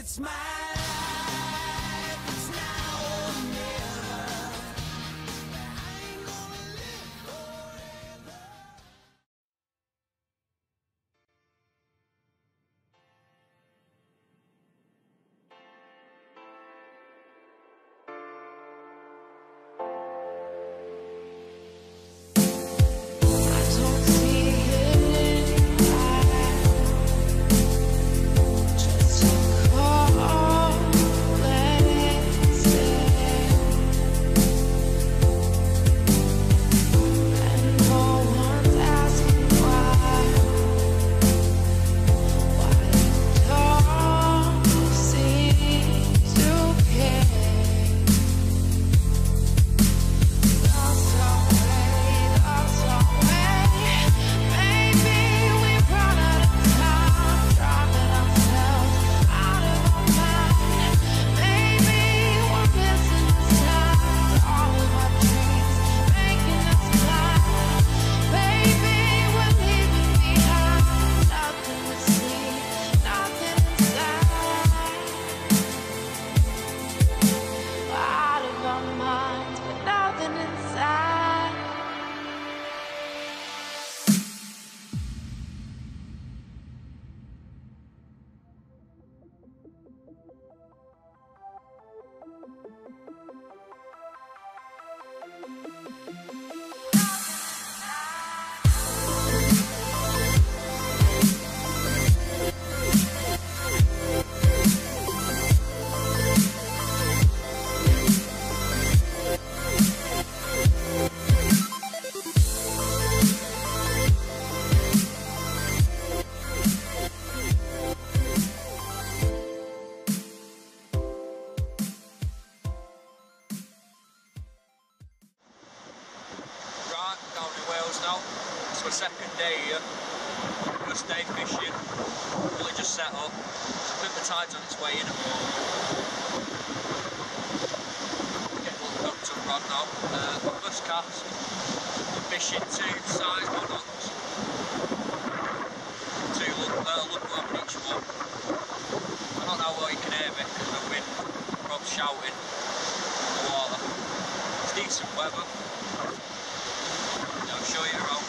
It's my life, it's now or never. I ain't gonna live forever. I don't see it in just a call, let it stay. And no one's asking why you don't seem to care. Lost our way, maybe we've run out of time, driving ourselves out of our mind. Maybe we're missing the signs, all of our dreams making us blind. Maybe we're leaving behind nothing to see, nothing inside. We're out of our minds with nothing inside. Right, down in Wales now. It's my second day here. First day fishing. Really just set up. I think the tide's on its way in at the moment. Getting a little ducked and rod now. First cast. Fishing 2 size monocs. 2 look up in each one. I don't know what you can hear me because I've been Rob's shouting in the water. It's decent weather. I'll show you around.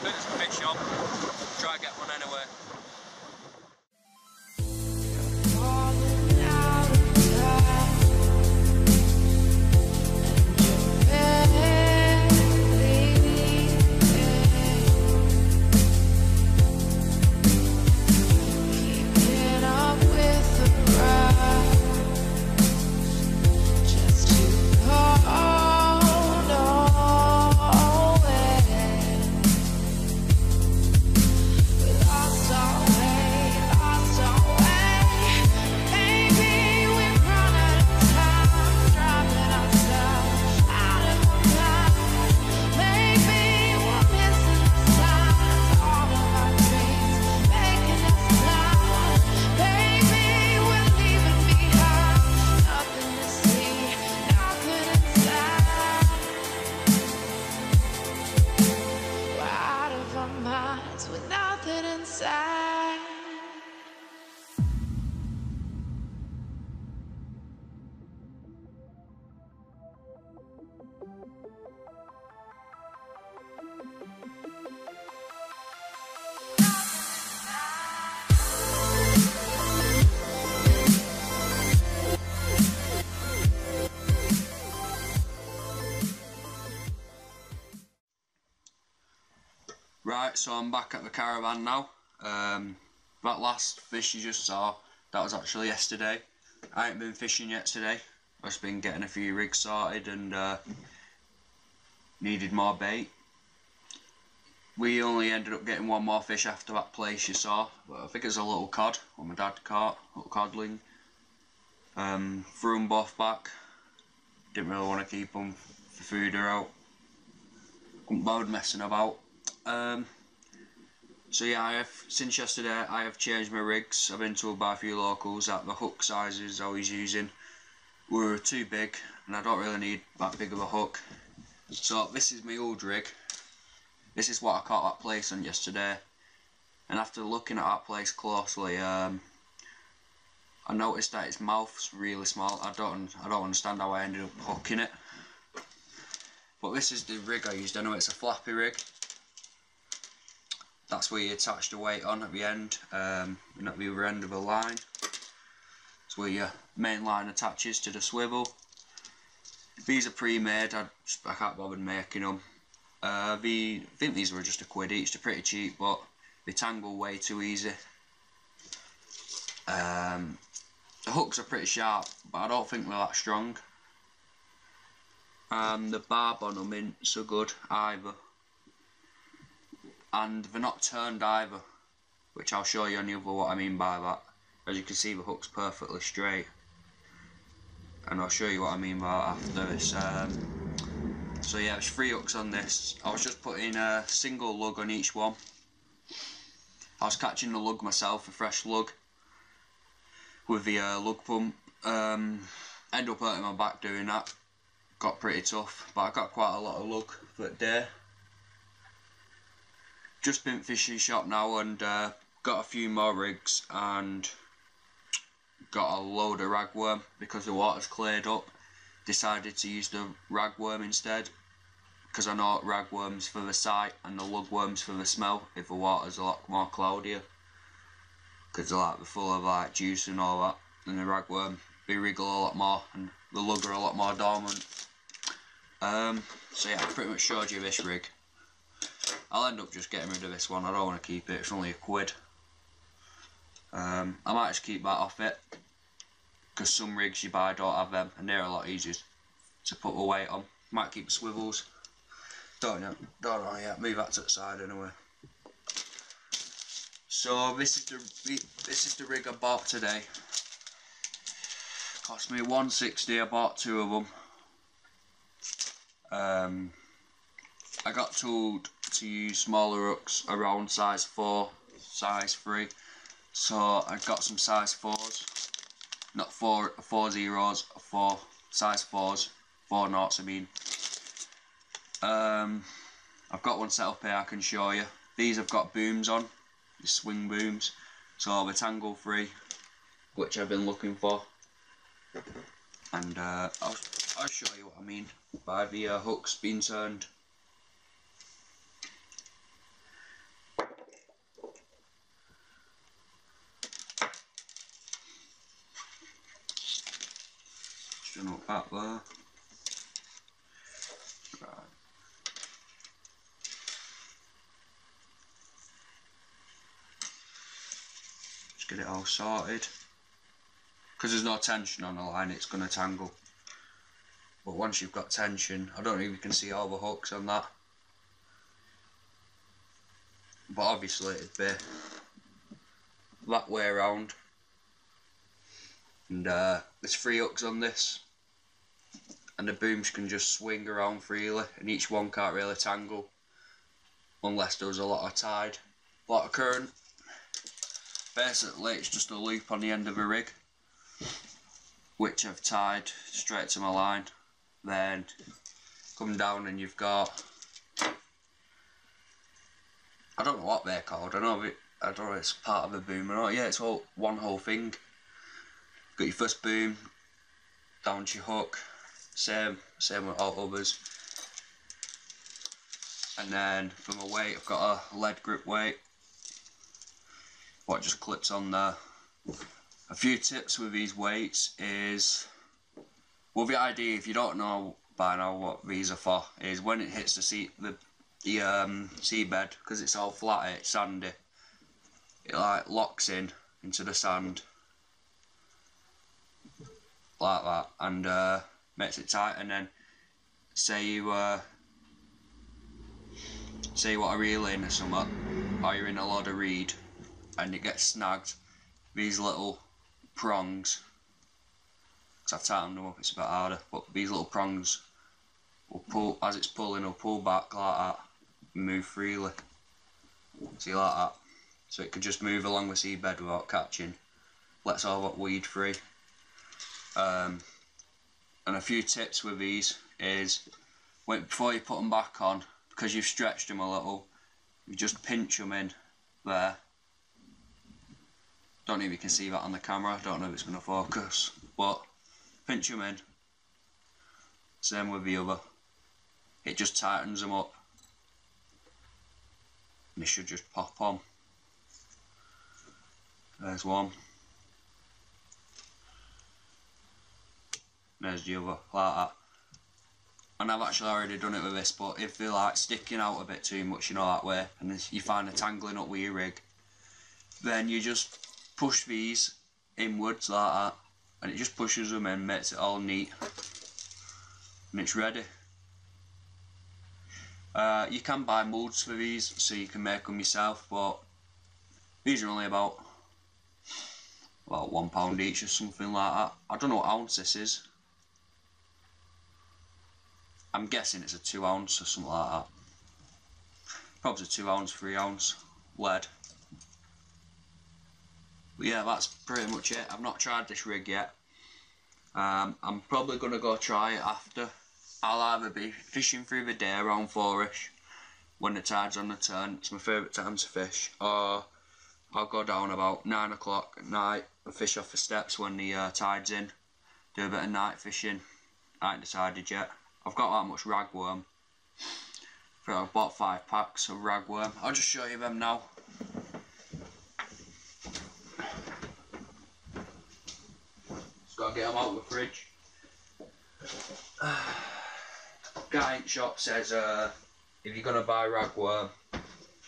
Finish the fish up. Try to get one anyway. Falling out of time, and you're barely there. Keeping up with the crowd, just to go nowhere. We lost our way, lost our way. Maybe we've run out of time, driving ourselves out of our mind. Maybe we're missing the signs, all of our dreams making us blind. Maybe we're leaving behind nothing to see, nothing inside. We're out of our minds with nothing inside. Right, so I'm back at the caravan now. That last fish you just saw, that was actually yesterday. I ain't been fishing yet today. I've just been getting a few rigs sorted and needed more bait. We only ended up getting one more fish after that place you saw, but I think it was a little cod, what my dad caught, little codling. Threw them both back. didn't really want to keep them for food or out. Couldn't bother messing about. So yeah, since yesterday I have changed my rigs. I've been told by a few locals that the hook sizes I was using were too big and I don't really need that big of a hook. So this is my old rig. This is what I caught that place on yesterday, and after looking at that place closely, I noticed that its mouth's really small. I don't understand how I ended up hooking it. But this is the rig I used. I know it's a flappy rig. That's where you attach the weight on at the end, and at the other end of the line. It's where your main line attaches to the swivel. These are pre-made. I can't bother making them. I think these were just £1 each. They're pretty cheap, but they tangle way too easy. The hooks are pretty sharp, but I don't think they're that strong. The barb on them isn't so good either. And they're not turned either, which I'll show you on the other what I mean by that. As you can see, the hook's perfectly straight, and I'll show you what I mean by that after this. So yeah, there's 3 hooks on this. I was just putting a single lug on each one. I was catching the lug myself, a fresh lug, with the lug pump. Ended up hurting my back doing that. Got pretty tough, but I got quite a lot of lug for that day. Just been fishing shop now and got a few more rigs and got a load of ragworm because the water's cleared up. Decided to use the ragworm instead because I know ragworm's for the sight and the lugworm's for the smell if the water's a lot more cloudier, because they're full of like juice and all that, and the ragworm they wriggle a lot more and the lug are a lot more dormant. So yeah, I pretty much showed you this rig. I'll end up just getting rid of this one. I don't want to keep it, it's only £1. I might just keep that off it, because some rigs you buy don't have them and they're a lot easier to put the weight on. Might keep the swivels. Don't know yet. Move that to the side anyway. So this is the rig I bought today. Cost me £160. I bought 2 of them. I got told to use smaller hooks around size 4, size 3. So I got some size 4s. Not 4 zeros, 4 size 4s, 4 knots I mean. I've got one set up here I can show you. These have got booms on, the swing booms, so they're tangle free, which I've been looking for. And I'll show you what I mean by the hooks being turned. Just up that there. Right. Just get it all sorted. Because there's no tension on the line, it's going to tangle. But once you've got tension, I don't know if you can see all the hooks on that. But obviously it'd be that way around. And there's 3 hooks on this. And the booms can just swing around freely, and each one can't really tangle. Unless there was a lot of tide, a lot of current. Basically it's just a loop on the end of a rig, which I've tied straight to my line. Then come down and you've got, I don't know what they're called. I don't know it's part of a boom or not. Yeah, it's all one whole thing. Got your first boom, down to your hook, same with all others. And then for my weight, I've got a lead grip weight, what just clips on there. A few tips with these weights is, well, the idea, if you don't know by now what these are for, is when it hits the seabed, because it's all flat, it's sandy, it like locks into the sand like that, and makes it tight. And then say you want to reel in or something, or you're in a lot of reed and it gets snagged, these little prongs, because I tightened them up, it's a bit harder. But these little prongs will pull, as it's pulling, will pull back like that and move freely. See, like that. So it could just move along the seabed without catching. Lets all that weed free. And a few tips with these is, before you put them back on, because you've stretched them a little, you just pinch them in there. Don't know if you can see that on the camera, I don't know if it's going to focus, but pinch them in. Same with the other. It just tightens them up. And it should just pop on. There's one. There's the other, like that. And I've actually already done it with this, but if they're like sticking out a bit too much, you know, that way, and you find it tangling up with your rig, then you just push these inwards like that, and it just pushes them in, makes it all neat, and it's ready. You can buy molds for these, so you can make them yourself, but these are only about £1 each or something like that. I don't know what ounce this is. I'm guessing it's a 2 ounce or something like that. Probably 2 ounce, 3 ounce lead. But yeah, that's pretty much it. I've not tried this rig yet. I'm probably going to go try it after. I'll either be fishing through the day around 4ish when the tide's on the turn, it's my favourite time to fish, or I'll go down about 9 o'clock at night and fish off the steps when the tide's in. Do a bit of night fishing. I ain't decided yet. I've got that much ragworm. I've bought 5 packs of ragworm. I'll just show you them now. Just gotta get them out of the fridge. Guy in shop says if you're gonna buy ragworm,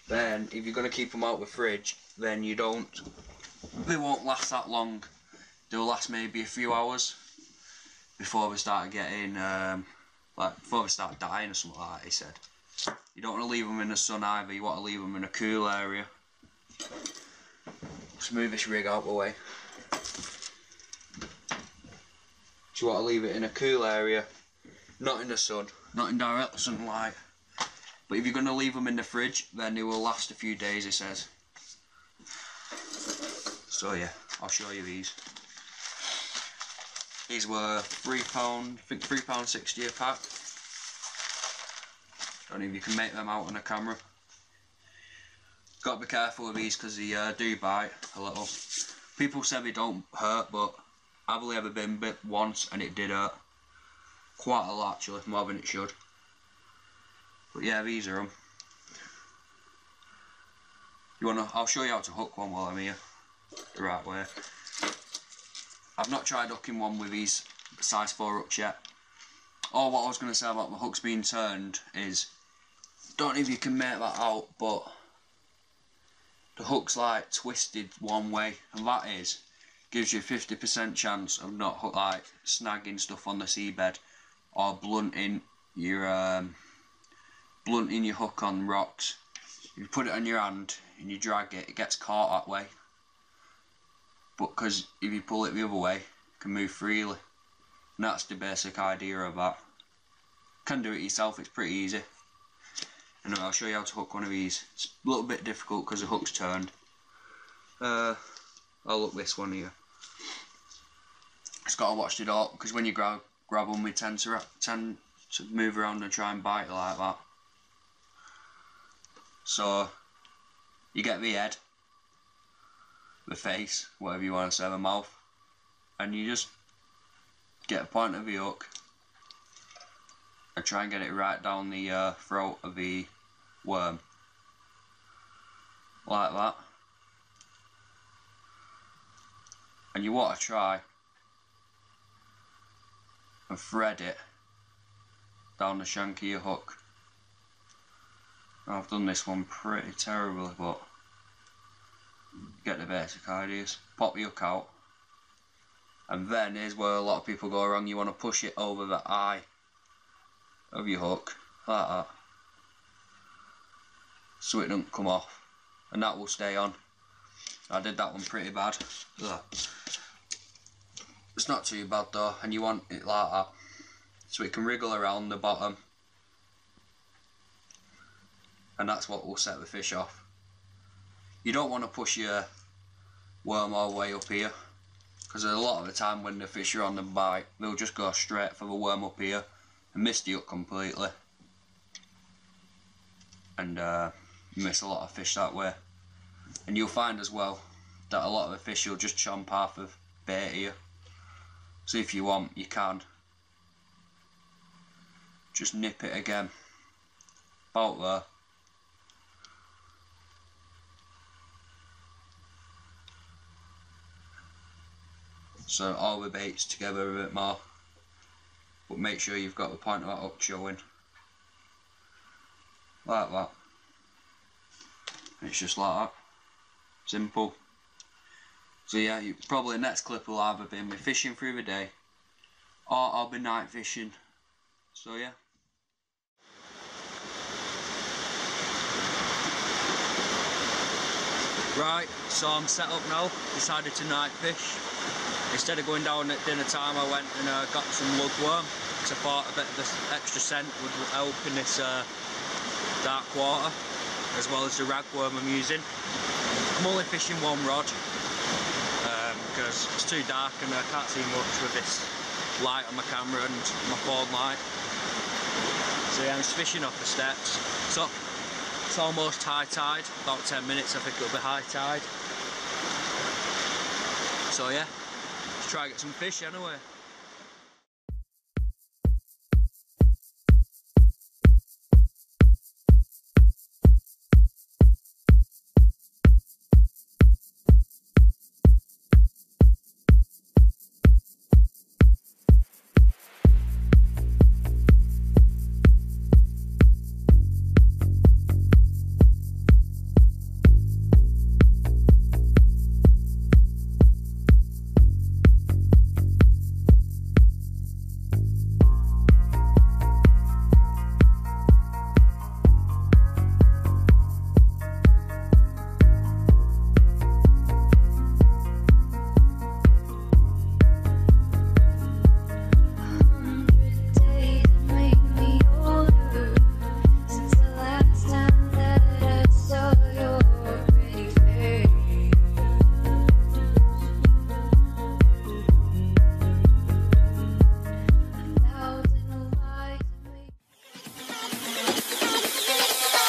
then if you're gonna keep them out of the fridge, then they won't last that long. They'll last maybe a few hours before they start getting before they start dying or something like that, he said. You don't want to leave them in the sun either, you want to leave them in a cool area. Let's move this rig out of the way. So you want to leave it in a cool area, not in the sun, not in direct sunlight. But if you're going to leave them in the fridge, then they will last a few days, he says. So yeah, I'll show you these. These were £3, I think £3.60 a pack. Don't know if you can make them out on the camera. Got to be careful with these because they do bite a little. People say they don't hurt, but I've only ever been bit once and it did hurt. Quite a lot actually, more than it should. But yeah, these are them. I'll show you how to hook one while I'm here, the right way. I've not tried hooking one with these size 4 hooks yet. Or what I was going to say about the hooks being turned is, don't know if you can make that out, but the hook's like twisted one way, and that gives you a 50% chance of not snagging stuff on the seabed or blunting your hook on rocks. If you put it on your hand and you drag it, it gets caught that way. But because if you pull it the other way, it can move freely. And that's the basic idea of that. You can do it yourself, it's pretty easy. Anyway, I'll show you how to hook one of these. It's a little bit difficult because the hook's turned. I'll hook this one here. Just got to watch the door, because when you grab them, we tend to move around and try and bite like that. So, you get the head, the face, whatever you want to say, the mouth, and you just get a point of the hook and try and get it right down the throat of the worm, like that. And you want to try and thread it down the shank of your hook. I've done this one pretty terribly, but get the basic ideas. Pop your hook out, and then here's where a lot of people go wrong. You want to push it over the eye of your hook, like that, so it doesn't come off, and that will stay on. I did that one pretty bad. Look. It's not too bad though, and you want it like that, so it can wriggle around the bottom, and that's what will set the fish off. You don't want to push your worm all the way up here, because a lot of the time when the fish are on the bite, they'll just go straight for the worm up here and miss the hook completely, and miss a lot of fish that way. And you'll find as well that a lot of the fish will just chomp half of bait here. So if you want, you can just nip it again, about there. So all the bait's together a bit more, but make sure you've got the point of that hook showing, like that. It's just like that, simple. So yeah, probably next clip will either be me fishing through the day, or I'll be night fishing. So yeah. Right, so I'm set up now, decided to night fish. Instead of going down at dinner time, I went and got some lugworm, because I thought a bit of this extra scent would help in this dark water, as well as the ragworm I'm using. I'm only fishing one rod, because it's too dark and I can't see much with this light on my camera and my phone light. So yeah, I'm just fishing off the steps. So it's almost high tide, about 10 minutes I think it'll be high tide. So yeah, let's try and get some fish anyway.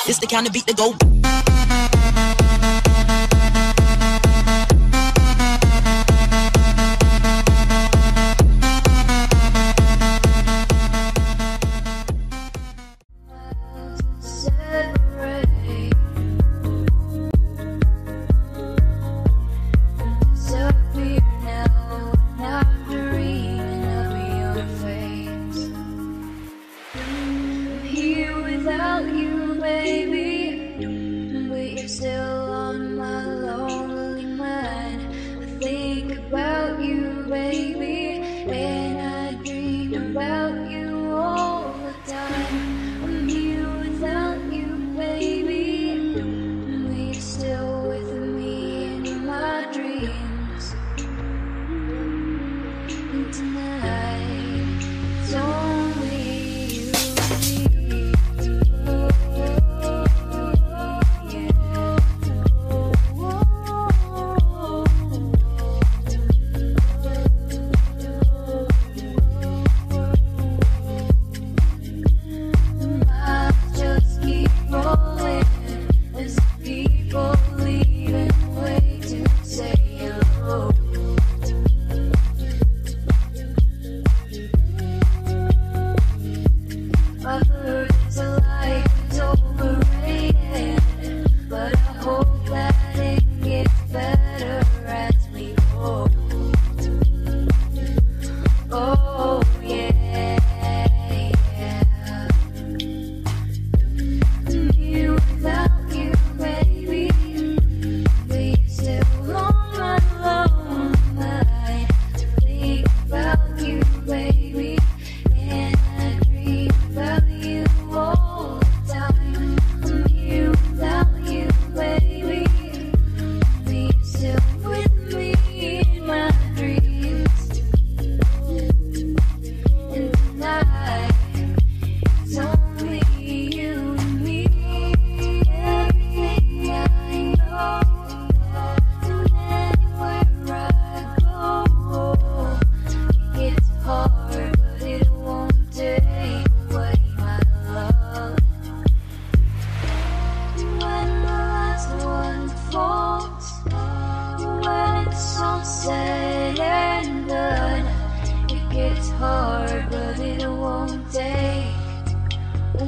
It's the kind of beat that go. Still on my lonely mind. I think about you, baby, and I dream about you all the time. I'm here without you, baby, but you're still with me in my dreams. And tonight, it's only you and me.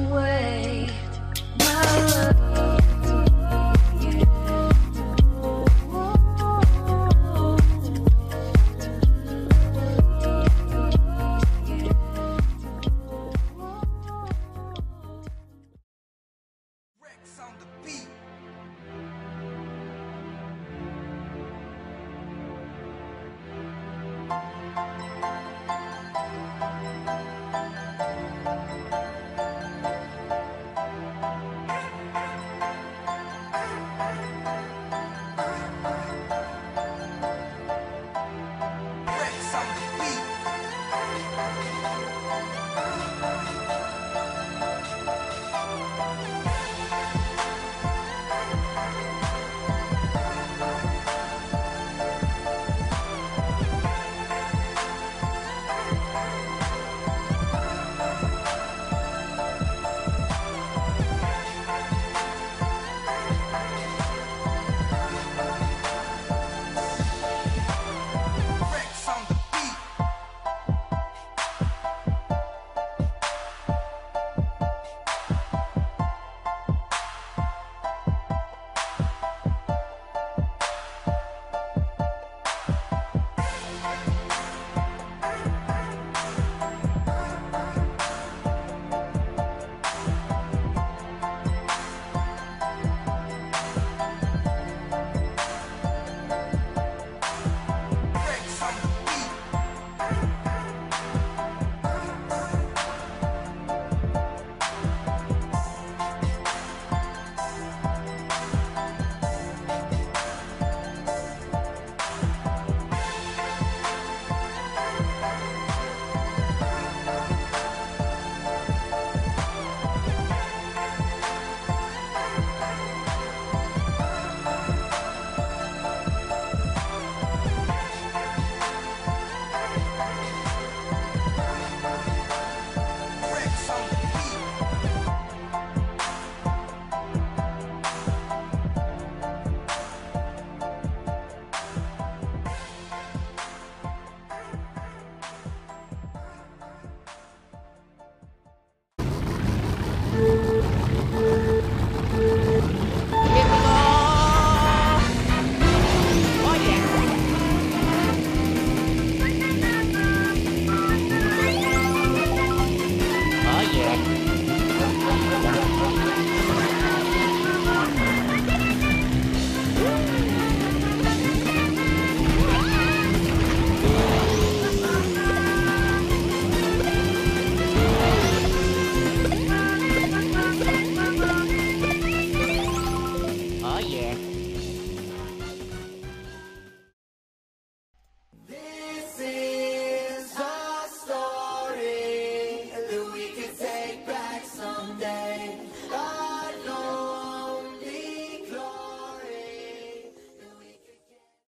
away.